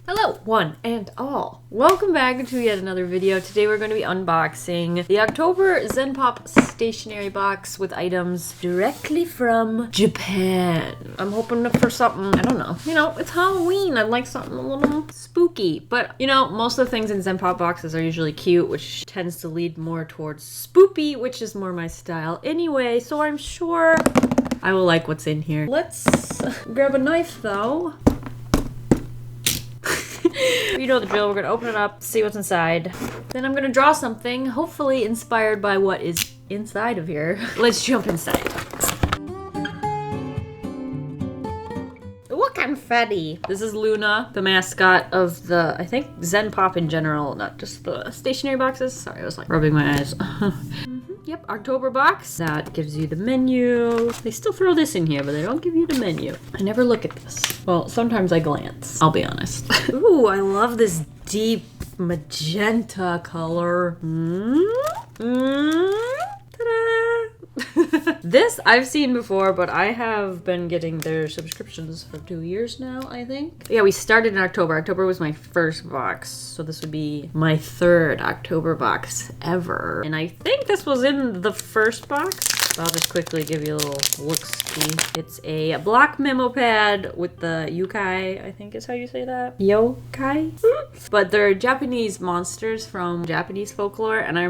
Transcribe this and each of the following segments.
Hello, one and all. Welcome back to yet another video. Today we're going to be unboxing the October ZenPop stationery box with items directly from Japan. I'm hoping for something, I don't know. You know, it's Halloween. I'd like something a little spooky. But, you know, most of the things in ZenPop boxes are usually cute, which tends to lead more towards spoopy, which is more my style anyway. So I'm sure I will like what's in here. Let's grab a knife though. You know the drill. We're gonna open it up, see what's inside. Then I'm gonna draw something, hopefully inspired by what is inside of here. Let's jump inside. Look, I'm fatty. This is Luna, the mascot of the, I think, ZenPop in general, not just the stationery boxes. Sorry, I was like rubbing my eyes. Yep, October box. That gives you the menu. They still throw this in here, but they don't give you the menu. I never look at this. Well, sometimes I glance, I'll be honest. Ooh, I love this deep magenta color. Ta-da! This I've seen before, but I have been getting their subscriptions for 2 years now, I think. Yeah, we started in October. October was my first box, so this would be my third October box ever. And I think this was in the first box. I'll just quickly give you a little look-see. It's a block memo pad with the yokai, I think is how you say that. Yokai? But they're Japanese monsters from Japanese folklore, and I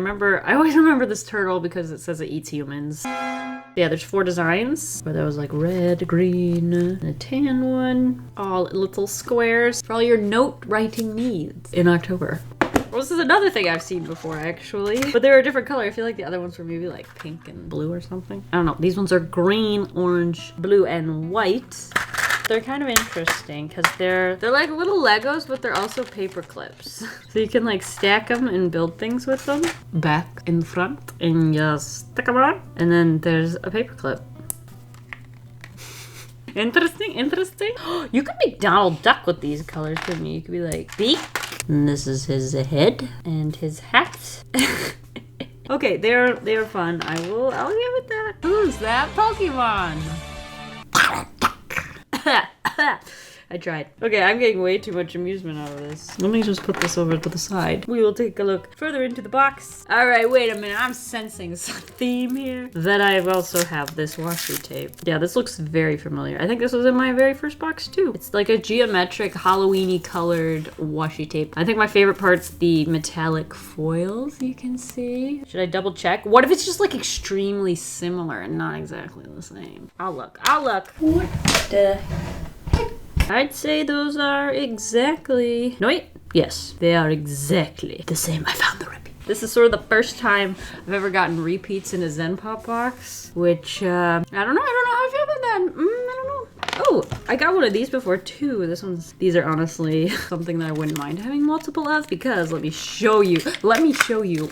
always remember this turtle because it says it eats humans. Yeah, there's 4 designs, but there was like red, green, and a tan one. All little squares for all your note writing needs in October. Well, this is another thing I've seen before, actually. But they're a different color. I feel like the other ones were maybe like pink and blue or something. I don't know. These ones are green, orange, blue, and white. They're kind of interesting because they're like little Legos, but they're also paper clips. So you can like stack them and build things with them. Back in front, and just stick them on. And then there's a paper clip. Interesting, interesting. You could make Donald Duck with these colors, couldn't you? You could be like, beak. And this is his head and his hat. Okay, they're fun. I'll give it that. Who's that Pokemon? I tried. Okay, I'm getting way too much amusement out of this. Let me just put this over to the side. We will take a look further into the box. All right, wait a minute. I'm sensing some theme here. Then I also have this washi tape. Yeah, this looks very familiar. I think this was in my very first box too. It's like a geometric Halloween-y colored washi tape. I think my favorite part's the metallic foils you can see. Should I double check? What if it's just like extremely similar and not exactly the same? I'll look. What the heck? I'd say those are exactly... No, wait. Yes, they are exactly the same. I found the repeat. This is sort of the first time I've ever gotten repeats in a ZenPop box, which, I don't know how I feel about that. I don't know. Oh, I got one of these before too. These are honestly something that I wouldn't mind having multiple of because let me show you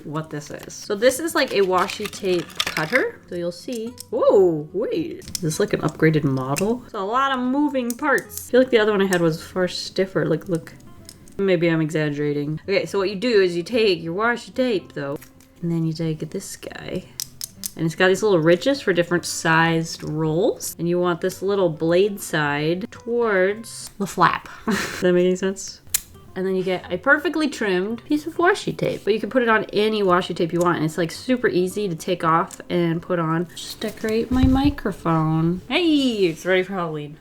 what this is. So this is like a washi tape cutter. So you'll see. Whoa, wait. Is this like an upgraded model? It's a lot of moving parts. I feel like the other one I had was far stiffer. Like, look. Maybe I'm exaggerating. Okay, so what you do is you take your washi tape though, and then you take this guy. And it's got these little ridges for different sized rolls. And you want this little blade side towards the flap. Does that make any sense? And then you get a perfectly trimmed piece of washi tape. But you can put it on any washi tape you want. And it's like super easy to take off and put on. Just decorate my microphone. Hey, it's ready for Halloween.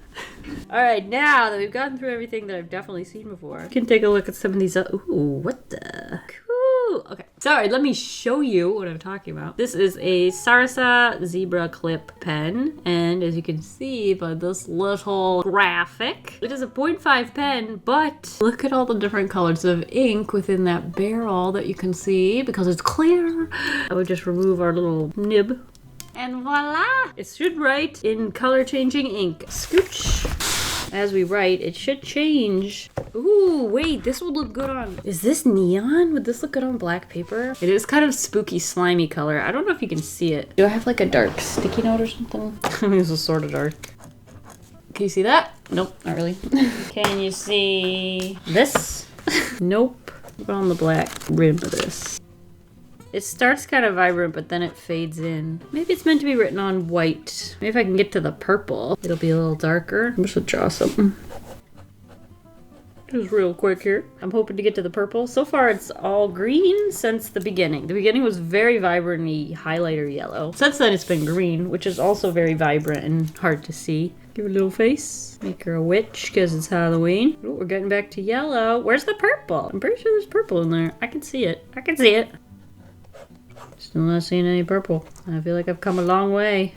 All right, now that we've gotten through everything that I've definitely seen before, you can take a look at some of these. Ooh, what the? Cool. Okay, sorry, let me show you what I'm talking about. This is a Sarasa Zebra Clip pen, and as you can see by this little graphic, it is a 0.5 pen, but look at all the different colors of ink within that barrel that you can see because it's clear. I would just remove our little nib. And voila! It should write in color changing ink. Scooch. As we write, it should change. Ooh, wait, this would look good on... Is this neon? Would this look good on black paper? It is kind of spooky, slimy color. I don't know if you can see it. Do I have like a dark sticky note or something? This is sort of dark. Can you see that? Nope, not really. Can you see this? Nope. Look on the black rim of this. It starts kind of vibrant, but then it fades in. Maybe it's meant to be written on white. Maybe if I can get to the purple, it'll be a little darker. I'm just gonna draw something. Just real quick here. I'm hoping to get to the purple. So far it's all green since the beginning. The beginning was very vibrantly highlighter yellow. Since then it's been green, which is also very vibrant and hard to see. Give her a little face. Make her a witch because it's Halloween. Ooh, we're getting back to yellow. Where's the purple? I'm pretty sure there's purple in there. I can see it. I can see it. Still not seeing any purple. I feel like I've come a long way.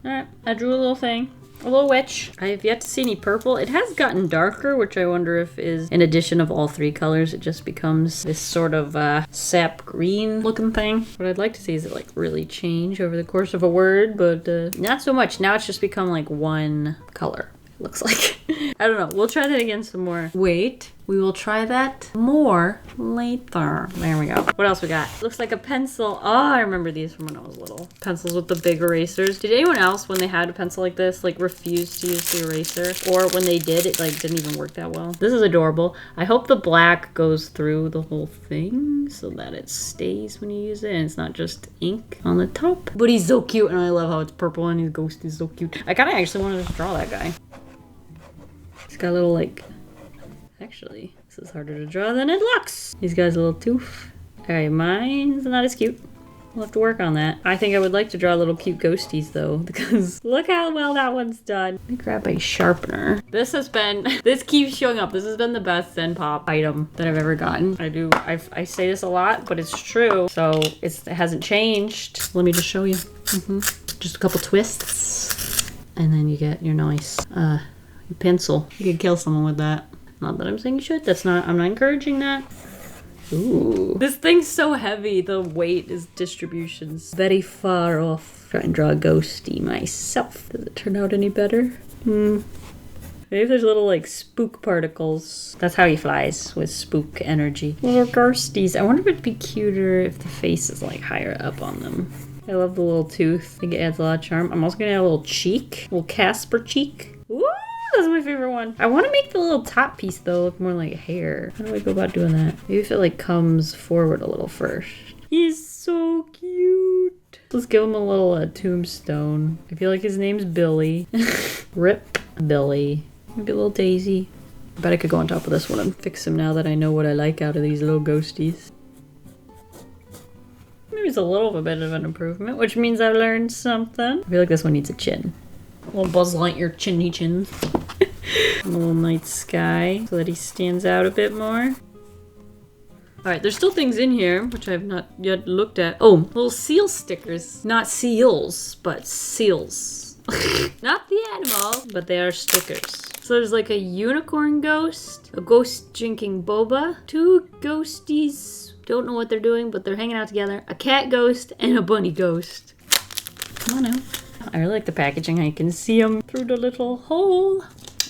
Alright, I drew a little thing. A little witch. I have yet to see any purple. It has gotten darker, which I wonder if is an addition of all three colors. It just becomes this sort of sap green looking thing. What I'd like to see is it like really change over the course of a word, but not so much. Now it's just become like one color. Looks like. I don't know. We'll try that again some more. Wait, we will try that more later. There we go. What else we got? Looks like a pencil. Oh, I remember these from when I was little. Pencils with the big erasers. Did anyone else, when they had a pencil like this, like refuse to use the eraser? Or when they did, it like didn't even work that well? This is adorable. I hope the black goes through the whole thing so that it stays when you use it and it's not just ink on the top. But he's so cute and I love how it's purple and his ghost is so cute. I kind of actually wanted to draw that guy. He's got a little like, actually, this is harder to draw than it looks. He's got his little tooth. All right, mine's not as cute. We'll have to work on that. I think I would like to draw little cute ghosties though, because look how well that one's done. Let me grab a sharpener. This has been, this keeps showing up. This has been the best ZenPop item that I've ever gotten. I say this a lot, but it's true. So it hasn't changed. Let me just show you. Just a couple twists. And then you get your nice, pencil. You could kill someone with that. Not that I'm saying you should. I'm not encouraging that. Ooh. This thing's so heavy. The weight is distributions very far off. Try and draw a ghostie myself. Does it turn out any better? Maybe there's little like spook particles. That's how he flies, with spook energy. Little ghosties. I wonder if it'd be cuter if the face is like higher up on them. I love the little tooth. I think it adds a lot of charm. I'm also gonna add a little cheek. A little Casper cheek. Ooh! That's my favorite one. I want to make the little top piece though look more like hair. How do I go about doing that? Maybe if it like comes forward a little first. He's so cute. Let's give him a little tombstone. I feel like his name's Billy. Rip Billy. Maybe a little Daisy. I bet I could go on top of this one and fix him now that I know what I like out of these little ghosties. Maybe it's a little bit of an improvement, which means I've learned something. I feel like this one needs a chin. A little Buzz Lightyear chinny chin. A little night sky so that he stands out a bit more. Alright, there's still things in here which I've not yet looked at. Oh, little seal stickers. Not seals, but seals. Not the animal, but they are stickers. So there's like a unicorn ghost, a ghost drinking boba, two ghosties, don't know what they're doing, but they're hanging out together, a cat ghost, and a bunny ghost. Come on out. I really like the packaging. I can see them through the little hole.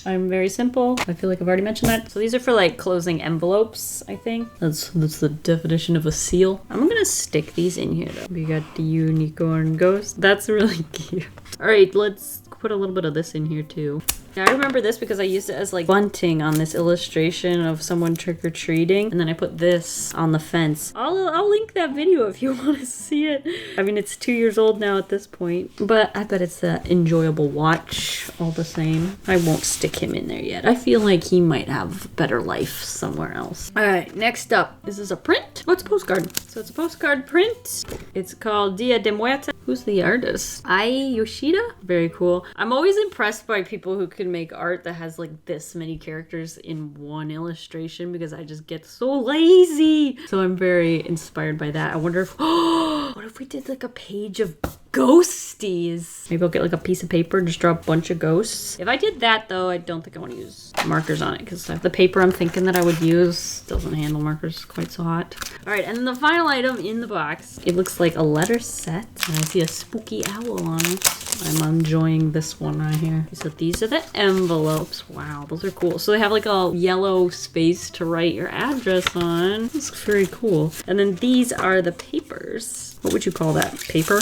I'm very simple. I feel like I've already mentioned that. So these are for like closing envelopes, I think. That's the definition of a seal. I'm gonna stick these in here though. We got the unicorn ghost. That's really cute. All right, let's put a little bit of this in here too. Now, I remember this because I used it as like bunting on this illustration of someone trick-or-treating, and then I put this on the fence. I'll link that video if you want to see it. I mean, it's 2 years old now at this point, but I bet it's an enjoyable watch all the same. I won't stick him in there yet. I feel like he might have a better life somewhere else. All right, next up. Is this a print? Oh, it's a postcard. So it's a postcard print. It's called Dia de Muerta. Who's the artist? Ai Yoshida? Very cool. I'm always impressed by people who can make art that has like this many characters in one illustration because I just get so lazy. So I'm very inspired by that. I wonder if, what if we did like a page of ghosties? Maybe I'll get like a piece of paper and just draw a bunch of ghosts. If I did that though, I don't think I want to use markers on it because the paper I'm thinking that I would use doesn't handle markers quite so hot. All right, and then the final item in the box, it looks like a letter set. And I see a spooky owl on it. I'm enjoying this one right here. So these are the envelopes. Wow, those are cool. So they have like a yellow space to write your address on. This looks very cool. And then these are the papers. What would you call that? Paper?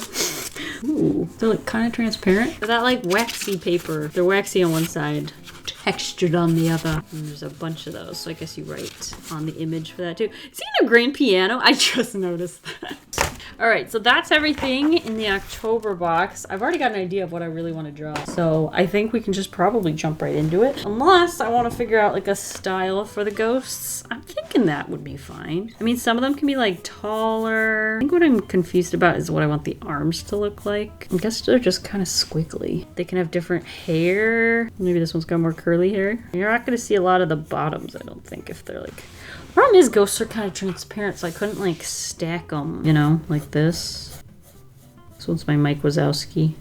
Ooh, they're like kind of transparent. Is that like waxy paper? They're waxy on one side, textured on the other. And there's a bunch of those, so I guess you write on the image for that too. Is he in a grand piano? I just noticed that. All right, so that's everything in the October box. I've already got an idea of what I really want to draw. So I think we can just probably jump right into it. Unless I want to figure out like a style for the ghosts. I'm thinking that would be fine. I mean, some of them can be like taller. I think what I'm confused about is what I want the arms to look like. I guess they're just kind of squiggly. They can have different hair. Maybe this one's got more curly hair. You're not going to see a lot of the bottoms, I don't think, if they're like... Problem is, ghosts are kind of transparent, so I couldn't like stack them, you know, like this. This one's my Mike Wazowski.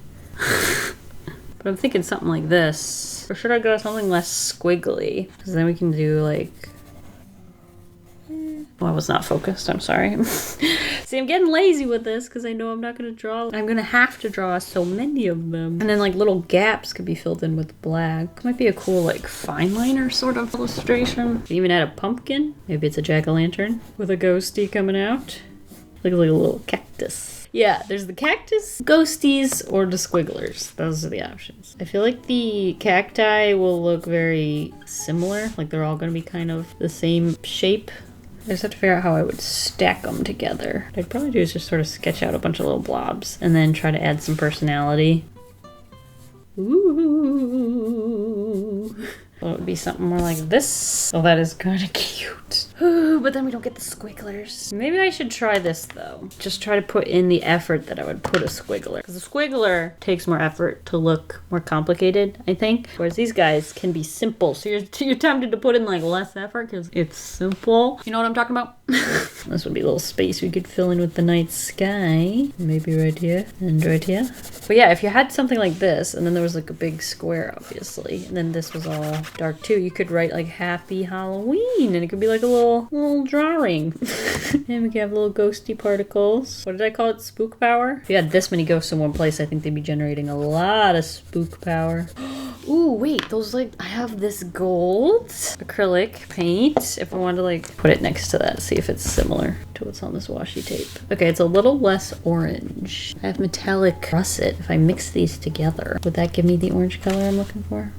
But I'm thinking something like this. Or should I go something less squiggly? Because then we can do like... Oh, I was not focused, I'm sorry. See, I'm getting lazy with this because I know I'm not going to draw. I'm going to have to draw so many of them. And then like little gaps could be filled in with black. Might be a cool like fine liner sort of illustration. Even add a pumpkin. Maybe it's a jack-o'-lantern with a ghostie coming out. Looks like a little cactus. Yeah, there's the cactus, ghosties, or the squigglers. Those are the options. I feel like the cacti will look very similar. Like they're all going to be kind of the same shape. I just have to figure out how I would stack them together. What I'd probably do is just sort of sketch out a bunch of little blobs and then try to add some personality. Ooh. Well, it would be something more like this. Oh, that is kind of cute. Ooh, but then we don't get the squigglers. Maybe I should try this though. Just try to put in the effort that I would put a squiggler. Because a squiggler takes more effort to look more complicated, I think. Whereas these guys can be simple. So you're tempted to put in like less effort because it's simple. You know what I'm talking about? This would be a little space we could fill in with the night sky. Maybe right here and right here. But yeah, if you had something like this and then there was like a big square, obviously, and then this was all dark too, you could write like Happy Halloween and it could be like a little drawing. And we can have little ghosty particles. What did I call it? Spook power? If you had this many ghosts in one place, I think they'd be generating a lot of spook power. Ooh, wait, those like, I have this gold acrylic paint. If I wanted to like put it next to that, see if it's similar to what's on this washi tape. Okay, it's a little less orange. I have metallic russet. If I mix these together, would that give me the orange color I'm looking for?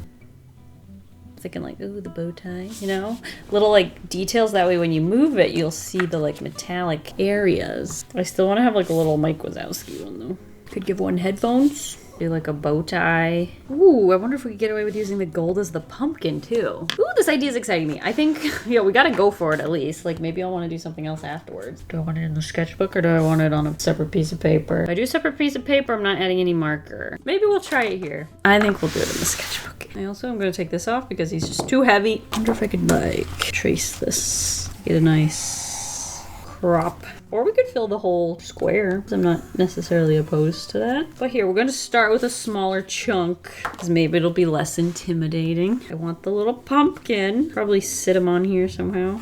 Thinking like, ooh, the bow tie, you know? Little like details, that way when you move it, you'll see the like metallic areas. I still want to have like a little Mike Wazowski one though. Could give one headphones. Do like a bow tie. Ooh, I wonder if we could get away with using the gold as the pumpkin too. Ooh, this idea is exciting me. I think, yeah, we gotta go for it at least. Like maybe I'll want to do something else afterwards. Do I want it in the sketchbook or do I want it on a separate piece of paper? If I do a separate piece of paper, I'm not adding any marker. Maybe we'll try it here. I think we'll do it in the sketchbook. I also am gonna take this off because he's just too heavy. I wonder if I could like trace this. Get a nice crop. Or we could fill the whole square. I'm not necessarily opposed to that. But here, we're going to start with a smaller chunk because maybe it'll be less intimidating. I want the little pumpkin. Probably sit him on here somehow.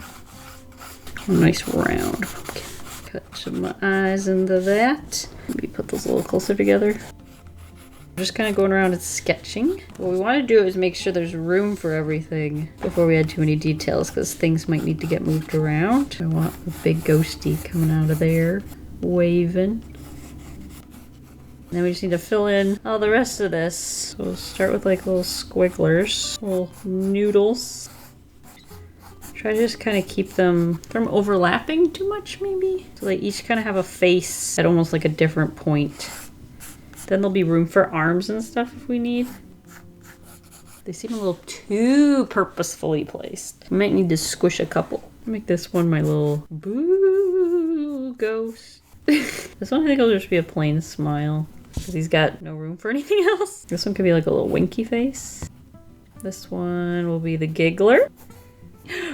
A nice round pumpkin. Cut some eyes into that. Maybe put those a little closer together. Just kind of going around and sketching. What we want to do is make sure there's room for everything before we add too many details because things might need to get moved around. I want a big ghostie coming out of there, waving. Then we just need to fill in all the rest of this. So we'll start with like little squigglers, little noodles. Try to just kind of keep them from overlapping too much maybe. So they each kind of have a face at almost like a different point. Then there'll be room for arms and stuff if we need. They seem a little too purposefully placed. I might need to squish a couple. Make this one my little boo ghost. This one I think will just be a plain smile because he's got no room for anything else. This one could be like a little winky face. This one will be the giggler.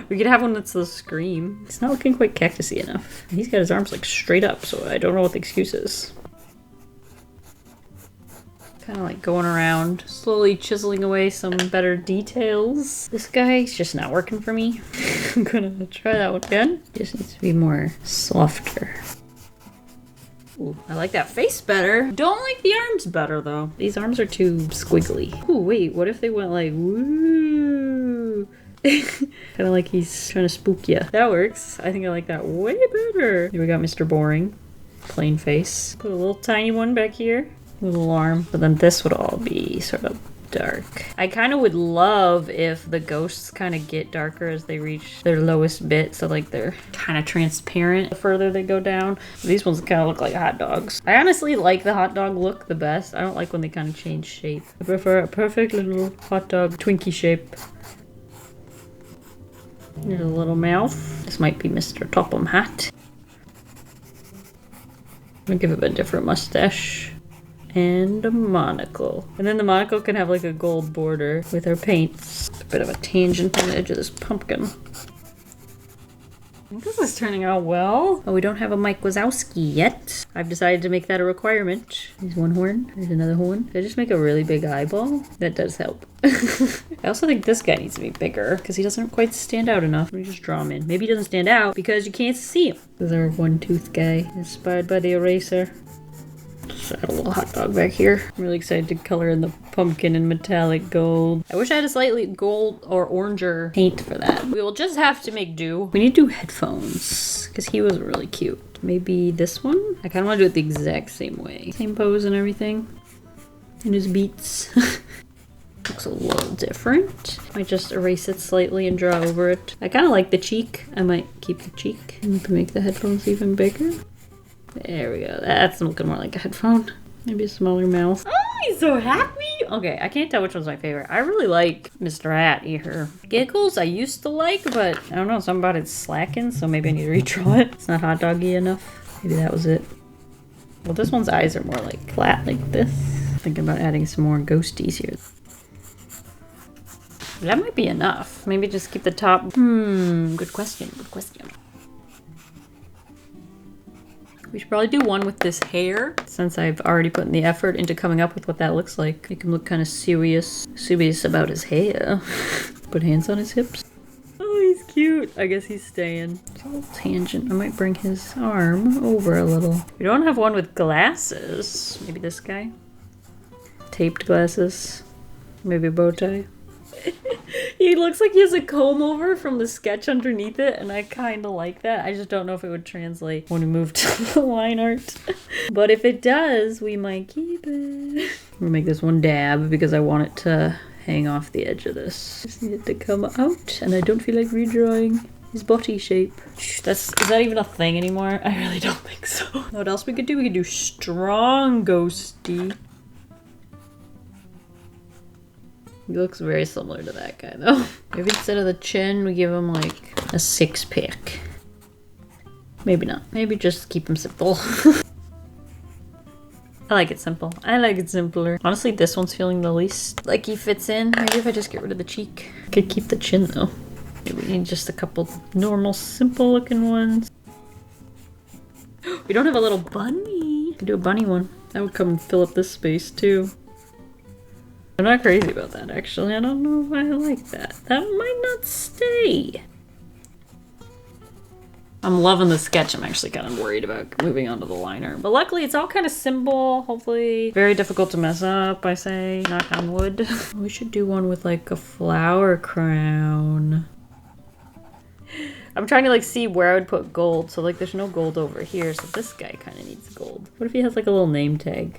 We could have one that's the scream. It's not looking quite cactusy enough. He's got his arms like straight up, so I don't know what the excuse is. Kind of like going around, slowly chiseling away some better details. This guy's just not working for me. I'm gonna try that one again. Just needs to be more softer. Ooh, I like that face better. Don't like the arms better though. These arms are too squiggly. Ooh, wait, what if they went like, woo? Kind of like he's trying to spook you. That works. I think I like that way better. Here we got Mr. Boring. Plain face. Put a little tiny one back here. Little arm. But then this would all be sort of dark. I kind of would love if the ghosts kind of get darker as they reach their lowest bit, so like they're kind of transparent the further they go down. These ones kind of look like hot dogs. I honestly like the hot dog look the best. I don't like when they kind of change shape. I prefer a perfect little hot dog Twinkie shape. There's a little mouth. This might be Mr. Topham Hat. I'm gonna give it a different mustache. And a monocle. And then the monocle can have like a gold border with our paints. A bit of a tangent on the edge of this pumpkin. I think this is turning out well. Oh, we don't have a Mike Wazowski yet. I've decided to make that a requirement. There's one horn. There's another horn. Did I just make a really big eyeball? That does help. I also think this guy needs to be bigger because he doesn't quite stand out enough. Let me just draw him in. Maybe he doesn't stand out because you can't see him. This is our one-tooth guy, inspired by the eraser. Just add a little hot dog back here. I'm really excited to color in the pumpkin in metallic gold. I wish I had a slightly gold or oranger paint for that. We will just have to make do. We need to do headphones because he was really cute. Maybe this one? I kind of want to do it the exact same way. Same pose and everything. And his beats. Looks a little different. Might just erase it slightly and draw over it. I kind of like the cheek. I might keep the cheek and make the headphones even bigger. There we go. That's looking more like a headphone. Maybe a smaller mouth. Oh, he's so happy. Okay, I can't tell which one's my favorite. I really like Mr. Hat here. Giggles I used to like, but I don't know, something about it's slacking, so maybe I need to redraw it. It's not hot doggy enough. Maybe that was it. Well, this one's eyes are more like flat like this. Thinking about adding some more ghosties here. That might be enough. Maybe just keep the top. Good question, good question. We should probably do one with this hair, since I've already put in the effort into coming up with what that looks like. Make him look kind of serious about his hair. Put hands on his hips. Oh, he's cute. I guess he's staying. It's a little tangent. I might bring his arm over a little. We don't have one with glasses. Maybe this guy? Taped glasses. Maybe a bow tie. He looks like he has a comb over from the sketch underneath it, and I kind of like that. I just don't know if it would translate when we move to the line art. But if it does, we might keep it. I'm gonna make this one dab because I want it to hang off the edge of this. Just need it to come out, and I don't feel like redrawing his body shape. Is that even a thing anymore? I really don't think so. What else we could do? We could do strong ghostie. He looks very similar to that guy though. Maybe instead of the chin, we give him like a six-pack. Maybe not. Maybe just keep him simple. I like it simple. I like it simpler. Honestly, this one's feeling the least like he fits in. Maybe if I just get rid of the cheek. I could keep the chin though. Maybe we need just a couple normal, simple looking ones. We don't have a little bunny. We could do a bunny one. That would come and fill up this space too. I'm not crazy about that, actually. I don't know if I like that. That might not stay. I'm loving the sketch. I'm actually kind of worried about moving on to the liner. But luckily, it's all kind of simple. Hopefully, very difficult to mess up, I say. Knock on wood. We should do one with like a flower crown. I'm trying to like see where I would put gold. So like there's no gold over here. So this guy kind of needs gold. What if he has like a little name tag?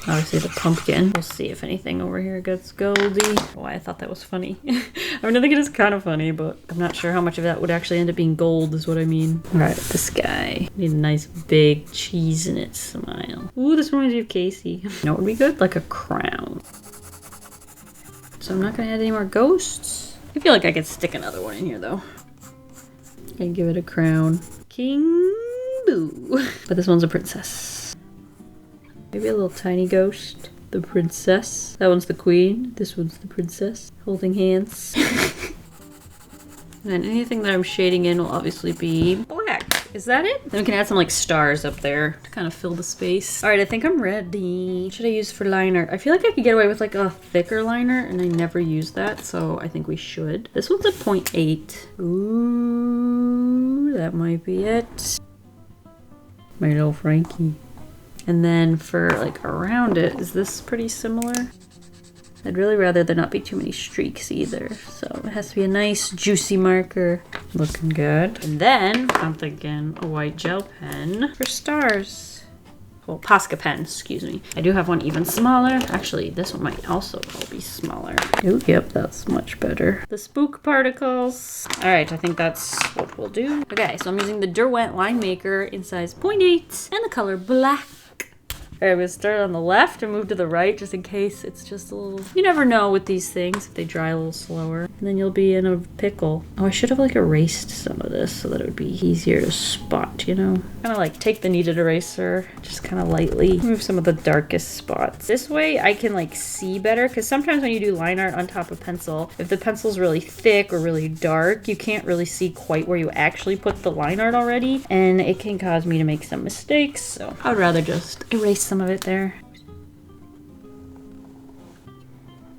Obviously the pumpkin. We'll see if anything over here gets goldy. Oh, I thought that was funny. I mean, I think it is kind of funny, but I'm not sure how much of that would actually end up being gold is what I mean. All right, this guy. Need a nice big cheese in it smile. Ooh, this reminds me of Casey. You know what would be good? Like a crown. So I'm not gonna add any more ghosts. I feel like I could stick another one in here though. And give it a crown. King Boo. But this one's a princess. Maybe a little tiny ghost. The princess. That one's the queen. This one's the princess. Holding hands. And then anything that I'm shading in will obviously be black. Is that it? Then we can add some like stars up there to kind of fill the space. All right, I think I'm ready. What should I use for liner? I feel like I could get away with like a thicker liner and I never use that. So I think we should. This one's a 0.8. Ooh, that might be it. My little Frankie. And then for like around it, is this pretty similar? I'd really rather there not be too many streaks either. So it has to be a nice juicy marker. Looking good. And then I'm thinking a white gel pen for stars. well, Posca pen, excuse me. I do have one even smaller. Actually, this one might also be smaller. Oh, yep, that's much better. The spook particles. All right, I think that's what we'll do. Okay, so I'm using the Derwent line maker in size 0.8 and the color black. All right, I'm gonna start on the left and move to the right just in case it's just a little... You never know with these things if they dry a little slower. And then you'll be in a pickle. Oh, I should have like erased some of this so that it would be easier to spot, you know? Kind of like take the kneaded eraser, just kind of lightly move some of the darkest spots. This way I can like see better, because sometimes when you do line art on top of pencil, if the pencil's really thick or really dark, you can't really see quite where you actually put the line art already, and it can cause me to make some mistakes. So I would rather just erase some of it there.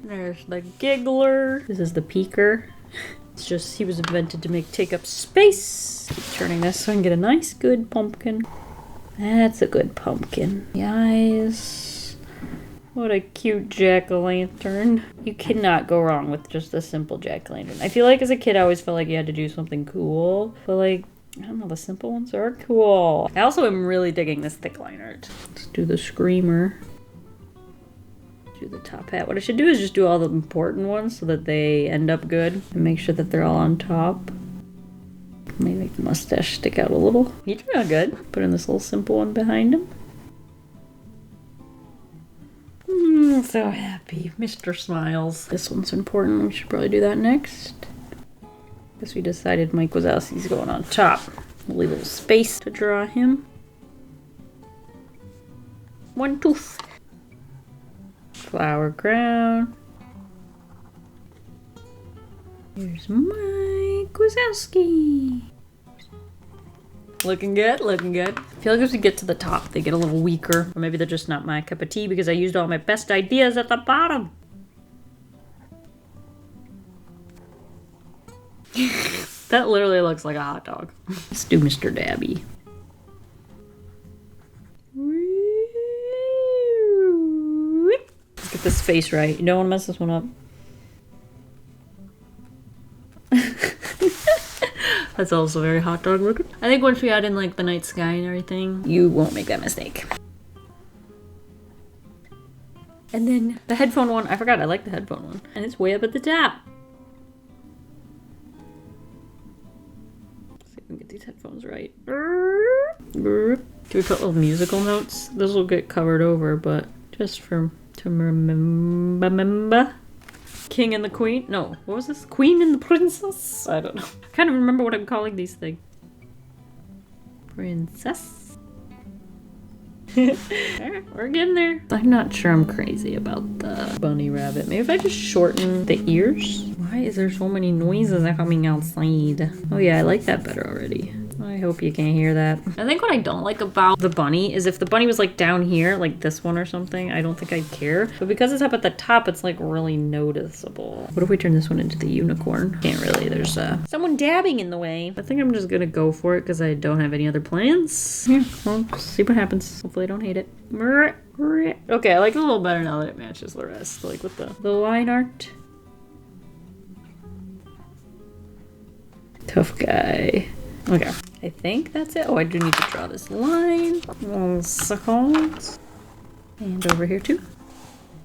There's the giggler. This is the peeker. It's just, he was invented to take up space. Keep turning this so I can get a nice good pumpkin. That's a good pumpkin. The eyes. What a cute jack-o'-lantern. You cannot go wrong with just a simple jack-o'-lantern. I feel like as a kid I always felt like you had to do something cool, but like, I don't know, the simple ones are cool. I also am really digging this thick line art. Let's do the screamer. Do the top hat. What I should do is just do all the important ones so that they end up good. And make sure that they're all on top. Maybe make the mustache stick out a little. You turned out good. Put in this little simple one behind him. So happy. Mr. Smiles. This one's important. We should probably do that next. Guess we decided Mike Wazowski's going on top. We'll leave a little space to draw him. One tooth. Flower crown. Here's Mike Wazowski. Looking good, looking good. I feel like as we get to the top, they get a little weaker. Or maybe they're just not my cup of tea because I used all my best ideas at the bottom. That literally looks like a hot dog. Let's do Mr. Dabby. Let's get this face right. You don't want to mess this one up. That's also very hot dog looking. I think once we add in like the night sky and everything, you won't make that mistake. And then the headphone one, I forgot I like the headphone one. And it's way up at the top. Let's see if we can get these headphones right. Do we put little musical notes? This will get covered over, but just to remember. King and the Queen? No, what was this? Queen and the Princess? I don't know. I kind of remember what I'm calling these things. Princess. Alright, we're getting there. I'm not sure I'm crazy about the bunny rabbit. Maybe if I just shorten the ears? Why is there so many noises coming outside? Oh yeah, I like that better already. I hope you can't hear that. I think what I don't like about the bunny is if the bunny was like down here, like this one or something, I don't think I'd care. But because it's up at the top, it's like really noticeable. What if we turn this one into the unicorn? Can't really, there's someone dabbing in the way. I think I'm just gonna go for it because I don't have any other plans. Yeah, well, see what happens. Hopefully I don't hate it. Okay, I like it a little better now that it matches the rest. Like with the line art. Tough guy. Okay, I think that's it. Oh, I do need to draw this line. 1 second. And over here too.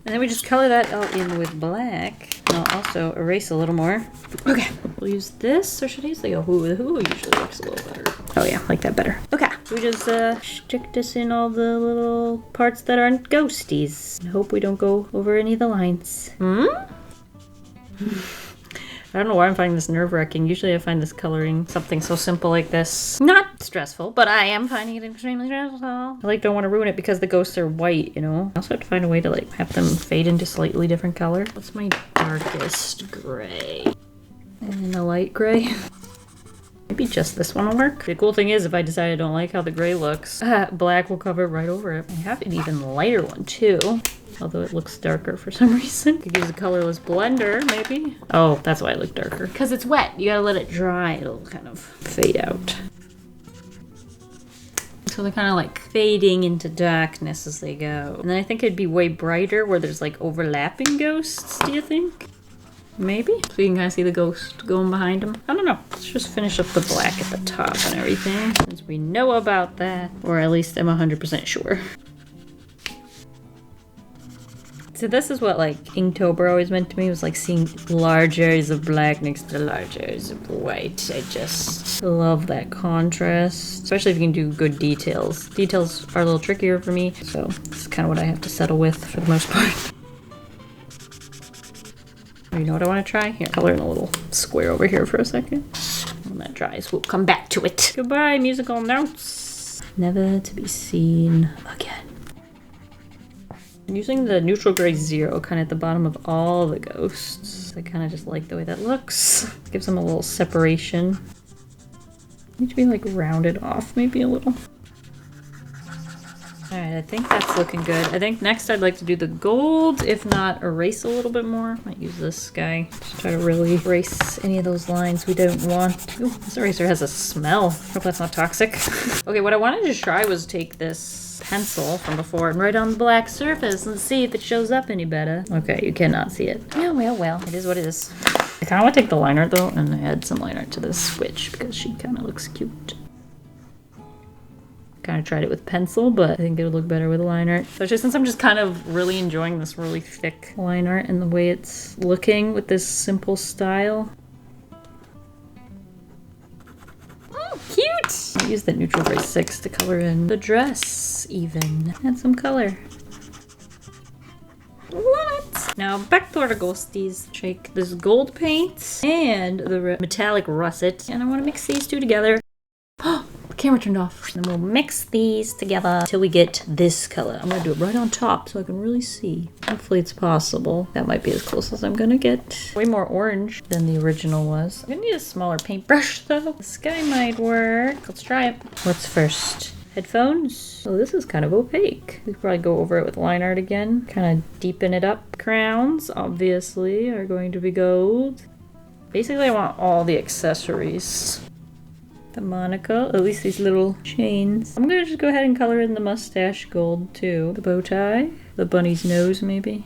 And then we just color that out in with black. And I'll also erase a little more. Okay, we'll use this, or should I use the Yahoo? The Yahoo usually works a little better. Oh yeah, like that better. Okay, we just stick this in all the little parts that aren't ghosties. I hope we don't go over any of the lines. I don't know why I'm finding this nerve-wracking. Usually I find this coloring something so simple like this not stressful, but I am finding it extremely stressful. I like don't want to ruin it because the ghosts are white, you know? I also have to find a way to like have them fade into slightly different color. What's my darkest gray? And a light gray. Maybe just this one will work. The cool thing is if I decide I don't like how the gray looks, black will cover right over it. I have an even lighter one too. Although it looks darker for some reason. Could use a colorless blender, maybe. Oh, that's why it looked darker. Because it's wet. You gotta let it dry. It'll kind of fade out. So they're kind of like fading into darkness as they go. And then I think it'd be way brighter where there's like overlapping ghosts, do you think? Maybe? So you can kind of see the ghost going behind him. I don't know. Let's just finish up the black at the top and everything. Since we know about that. Or at least I'm 100% sure. So this is what like Inktober always meant to me, was like seeing large areas of black next to large areas of white. I just love that contrast, especially if you can do good details. Details are a little trickier for me, so this is kind of what I have to settle with for the most part. You know what I want to try? Here, color in a little square over here for a second. When that dries, we'll come back to it. Goodbye, musical notes. Never to be seen again. I'm using the neutral gray 0 kind of at the bottom of all the ghosts. I kind of just like the way that looks. Gives them a little separation. Need to be like rounded off maybe a little. Alright, I think that's looking good. I think next I'd like to do the gold, if not erase a little bit more. Might use this guy to try to really erase any of those lines we don't want. Ooh, this eraser has a smell. Hope that's not toxic. Okay, what I wanted to try was take this pencil from before and write on the black surface and see if it shows up any better. Okay, you cannot see it. Yeah, well, it is what it is. I kind of want to take the line art though and add some line art to this switch because she kind of looks cute. Kind of tried it with pencil, but I think it would look better with line art. Especially since I'm just kind of really enjoying this really thick line art and the way it's looking with this simple style. Oh, cute! I used that neutral gray 6 to color in the dress even. Add some color. Love it! Now back to our ghosties. Take this gold paint and the metallic russet, and I want to mix these two together. The camera turned off. And then we'll mix these together until we get this color. I'm gonna do it right on top so I can really see. Hopefully it's possible. That might be as close as I'm gonna get. Way more orange than the original was. I'm gonna need a smaller paintbrush though. This guy might work. Let's try it. What's first? Headphones? Oh, this is kind of opaque. We could probably go over it with line art again. Kind of deepen it up. Crowns, obviously, are going to be gold. Basically, I want all the accessories. The monocle, at least these little chains. I'm gonna just go ahead and color in the mustache gold too. The bow tie, the bunny's nose maybe.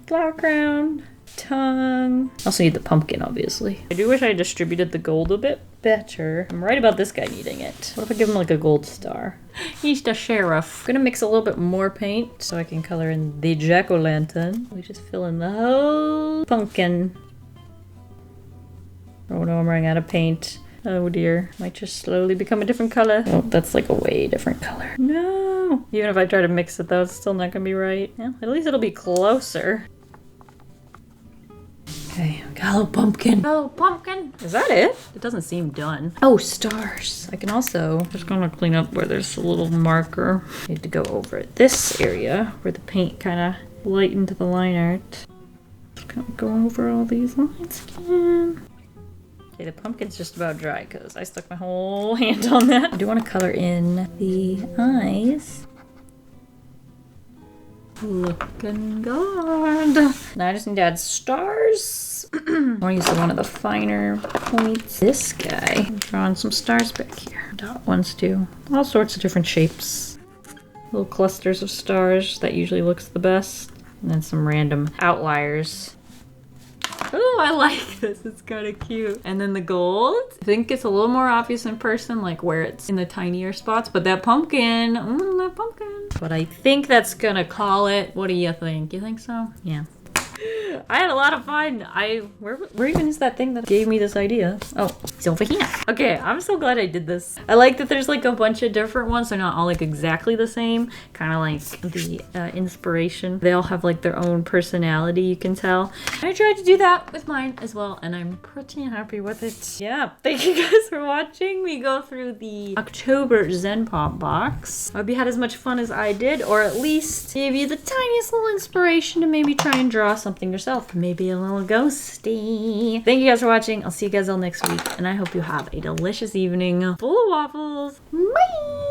Flower crown, tongue. Also need the pumpkin, obviously. I do wish I distributed the gold a bit better. I'm right about this guy needing it. What if I give him like a gold star? He's the sheriff. I'm gonna mix a little bit more paint so I can color in the jack-o'-lantern. We just fill in the whole pumpkin. Oh no, I'm running out of paint. Oh dear, might just slowly become a different color. Oh, that's like a way different color. No! Even if I try to mix it though, it's still not gonna be right. Yeah, at least it'll be closer. Okay, got a little pumpkin. Oh, pumpkin! Is that it? It doesn't seem done. Oh, stars. I can also, just gonna clean up where there's a little marker. Need to go over this area where the paint kind of lightened the line art. Just kind of go over all these lines again. Okay, the pumpkin's just about dry because I stuck my whole hand on that. I do want to color in the eyes. Looking good. Now I just need to add stars. I want to use one of the finer points. This guy. I'm drawing some stars back here. Dot ones too. All sorts of different shapes. Little clusters of stars. That usually looks the best. And then some random outliers. Oh, I like this. It's kind of cute. And then the gold. I think it's a little more obvious in person, like where it's in the tinier spots. But that pumpkin, that pumpkin. But I think that's gonna call it. What do you think? You think so? Yeah. I had a lot of fun. Where even is that thing that gave me this idea? Oh, it's over here. Okay, I'm so glad I did this. I like that there's like a bunch of different ones. They're not all like exactly the same. Kind of like the inspiration. They all have like their own personality, you can tell. I tried to do that with mine as well, and I'm pretty happy with it. Yeah, thank you guys for watching me go through the October ZenPop box. I hope you had as much fun as I did, or at least gave you the tiniest little inspiration to maybe try and draw something yourself. Maybe a little ghosty. Thank you guys for watching. I'll see you guys all next week, and I hope you have a delicious evening full of waffles. Bye!